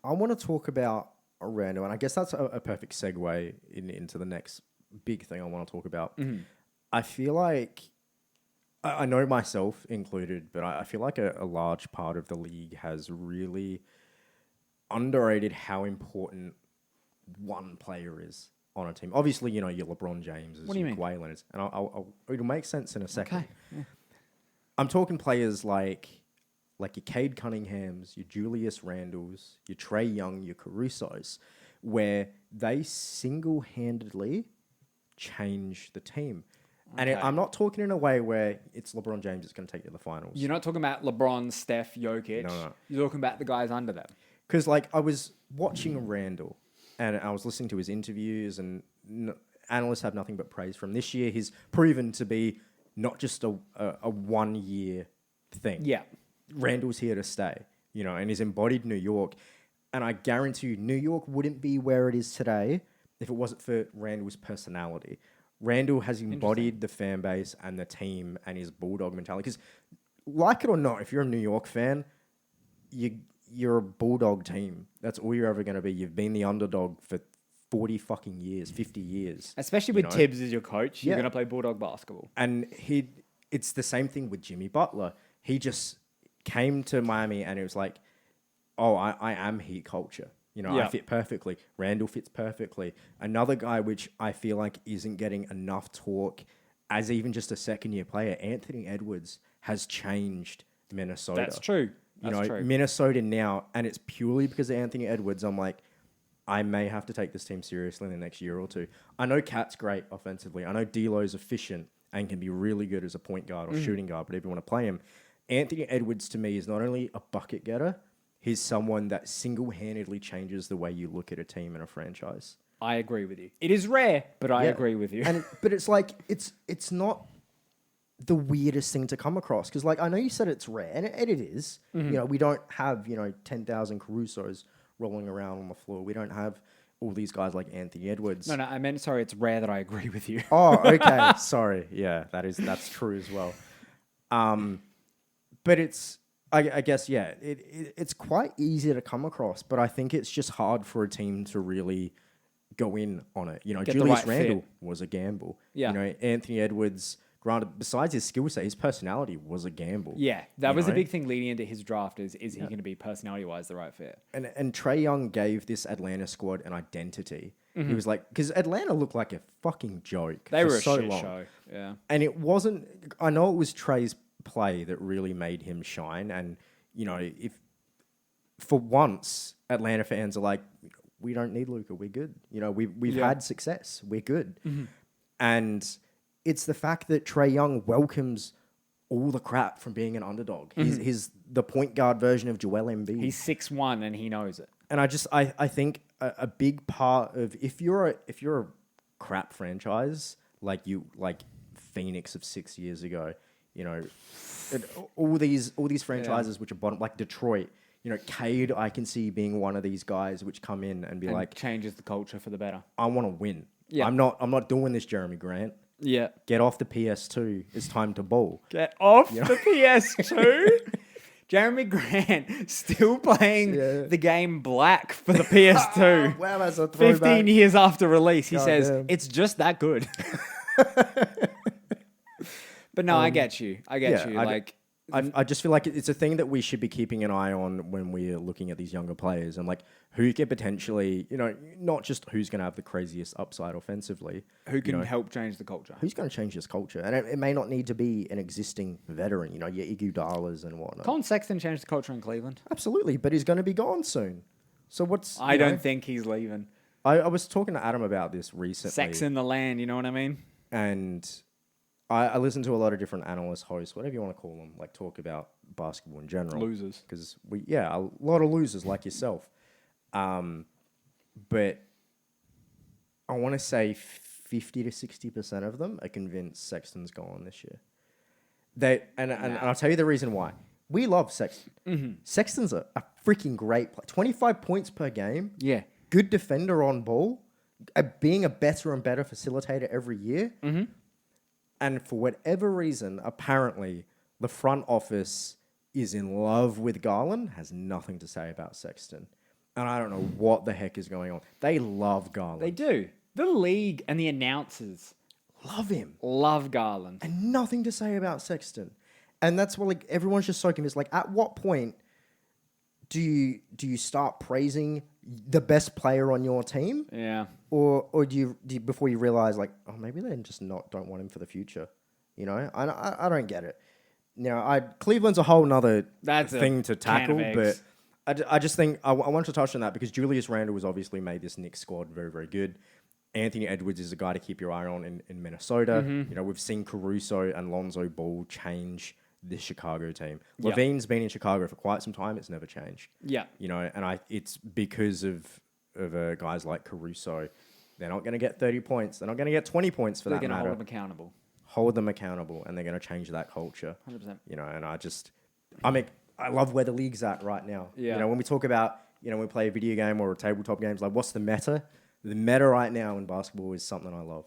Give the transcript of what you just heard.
I want to talk about Randall, and I guess that's a perfect segue into the next big thing I want to talk about. I feel like I know myself included, but I feel like a large part of the league has really underrated how important one player is on a team. Obviously, your LeBron James, What do you your mean? Kawhi Leonard, and it'll make sense in a second. Okay. Yeah. I'm talking players like your Cade Cunninghams, your Julius Randles, your Trey Young, your Carusos, where they single-handedly change the team. And Okay. I'm not talking in a way where it's LeBron James that's going to take you to the finals. You're not talking about LeBron, Steph, Jokic. No. You're talking about the guys under them. Because I was watching Randall, and I was listening to his interviews, and analysts have nothing but praise from him. This year. He's proven to be not just a 1 year thing. Yeah. Randall's here to stay, and he's embodied New York. And I guarantee you, New York wouldn't be where it is today if it wasn't for Randall's personality. Randall has embodied the fan base and the team and his bulldog mentality. Because, like it or not, if you're a New York fan, you're a bulldog team. That's all you're ever going to be. You've been the underdog for 40 fucking years, 50 years. Especially with Tibbs as your coach, you're Yeah. going to play Bulldog basketball. And it's the same thing with Jimmy Butler. He just came to Miami and it was like, oh, I am Heat culture. I fit perfectly. Randall fits perfectly. Another guy which I feel like isn't getting enough talk as even just a second-year player, Anthony Edwards, has changed Minnesota. That's true. That's true. Minnesota now, and it's purely because of Anthony Edwards. I'm like, I may have to take this team seriously in the next year or two. I know Cat's great offensively. I know D'Lo's efficient and can be really good as a point guard or shooting guard, whatever you want to play him. Anthony Edwards, to me, is not only a bucket getter, he's someone that single-handedly changes the way you look at a team and a franchise. I agree with you. It is rare, but I agree with you. But it's like, it's not the weirdest thing to come across. Because, I know you said it's rare, and it is. We don't have, 10,000 Carusos rolling around on the floor. We don't have all these guys like Anthony Edwards. No, I meant, sorry, it's rare that I agree with you. Oh, okay. Sorry. Yeah, that's true as well. But it's, I guess, yeah, it's quite easy to come across, but I think it's just hard for a team to really go in on it. Get the Julius right Randle fit. was a gamble. Yeah. Anthony Edwards, granted, besides his skill set, his personality was a gamble. Yeah, that You was a know? big thing leading into his draft is he going to be personality-wise the right fit? And Trey Young gave this Atlanta squad an identity. He was like, because Atlanta looked like a fucking joke. They for were a so shit long. show. Yeah. And it wasn't, I know it was Trey's play that really made him shine. And, if for once Atlanta fans are like, we don't need Luka, we're good. We've had success, we're good. And it's the fact that Trey Young welcomes all the crap from being an underdog. He's the point guard version of Joel Embiid. He's 6'1" and he knows it. And I think a big part of if you're a crap franchise like Phoenix of 6 years ago, all these franchises which are bottom, like Detroit, Cade, I can see being one of these guys which come in and be And like, changes the culture for the better. I want to win. Yeah. I'm not doing this, Jeremy Grant. Yeah. Get off the PS2. It's time to ball. Get off the PS2. Jeremy Grant still playing the game black for the PS2. Wow, that's a throwback. 15 years after release, he says, Goddamn. it's just that good. But no, I get you. I get you. I just feel like it's a thing that we should be keeping an eye on when we're looking at these younger players and who could potentially, not just who's going to have the craziest upside offensively. who can help change the culture. Who's going to change this culture? And it may not need to be an existing veteran, your Iguodalas and whatnot. Colin Sexton changed the culture in Cleveland. Absolutely, but he's going to be gone soon. So what's... I don't think he's leaving. I was talking to Adam about this recently. Sex in the land, you know what I mean? And I listen to a lot of different analyst hosts, whatever you want to call them, talk about basketball in general. Losers. Because a lot of losers like yourself. But I want to say 50 to 60% of them are convinced Sexton's gone this year. And I'll tell you the reason why. We love Sexton. Sexton's a freaking great player. 25 points per game. Yeah. Good defender on ball. Being a better and better facilitator every year. And for whatever reason, apparently, the front office is in love with Garland, has nothing to say about Sexton. And I don't know what the heck is going on. They love Garland. They do. The league and the announcers love him. love Garland. And nothing to say about Sexton. And that's what, like, everyone's just so convinced. Like, at what point do you start praising the best player on your team? Yeah. Or do you before you realize, like, oh, maybe they just don't want him for the future? You know, I don't get it. Now, Cleveland's a whole nother thing to tackle, but I just think I want to touch on that because Julius Randle has obviously made this Knicks squad very, very good. Anthony Edwards is a guy to keep your eye on in Minnesota. Mm-hmm. You know, we've seen Caruso and Lonzo Ball change this Chicago team. Yeah. Levine's been in Chicago for quite some time. It's never changed. Yeah. You know, and it's because of guys like Caruso. They're not going to get 30 points. They're not going to get 20 points for They're that going to matter. hold them accountable. Hold them accountable, and they're going to change that culture. 100%. You know, and I love where the league's at right now. Yeah. You know, when we talk about, you know, when we play a video game or a tabletop games, like what's the meta? The meta right now in basketball is something I love.